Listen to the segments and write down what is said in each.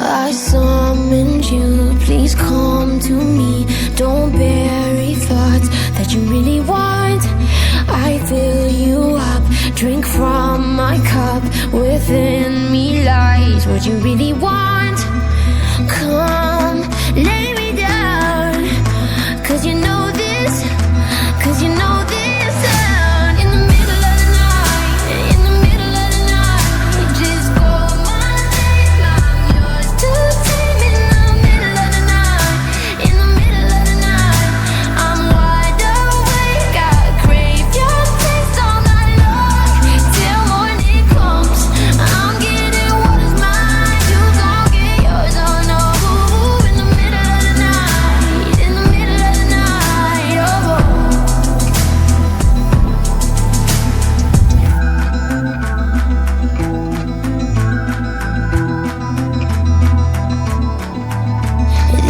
I summoned you, please come to me. Don't bury thoughts that you really want. I fill you up, drink from my cup. Within me lies what you really want. Come, lay me down, 'cause you know this, 'cause you know this. In the middle of the night, in the middle of the night, just call my name, I'm yours to tame. In the middle of the night, in the middle of the night, I'm wide awake, I crave your taste all night long, till morning comes. I'm getting what is mine, you gon' get yours, oh no. In the middle of the night, in the middle of the night, oh.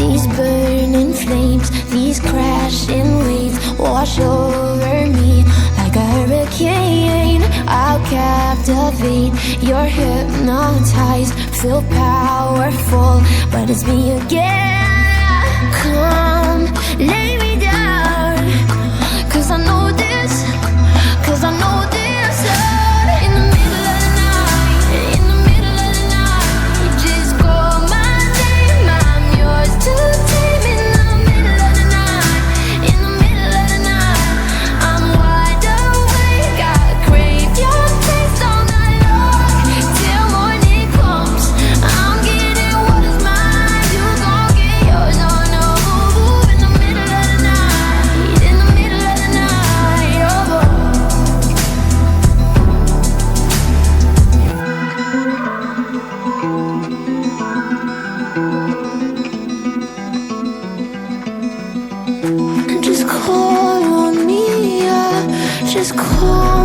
These burning flames, these crashing waves wash over me like a hurricane. I'll captivate, you're hypnotized, feel powerful, but it's me again. Come, lay me down, 'cause I know this, 'cause I know this. In the middle of the night, in the middle of the night, just call my name, I'm yours to tame. In the middle of the night, in the middle of the night, I'm wide awake, I crave your taste all night long, till morning comes. I'm getting what is mine, you gon' get yours, oh no. In the middle of the night, in the middle of the night, oh. Just call on me, yeah. Just call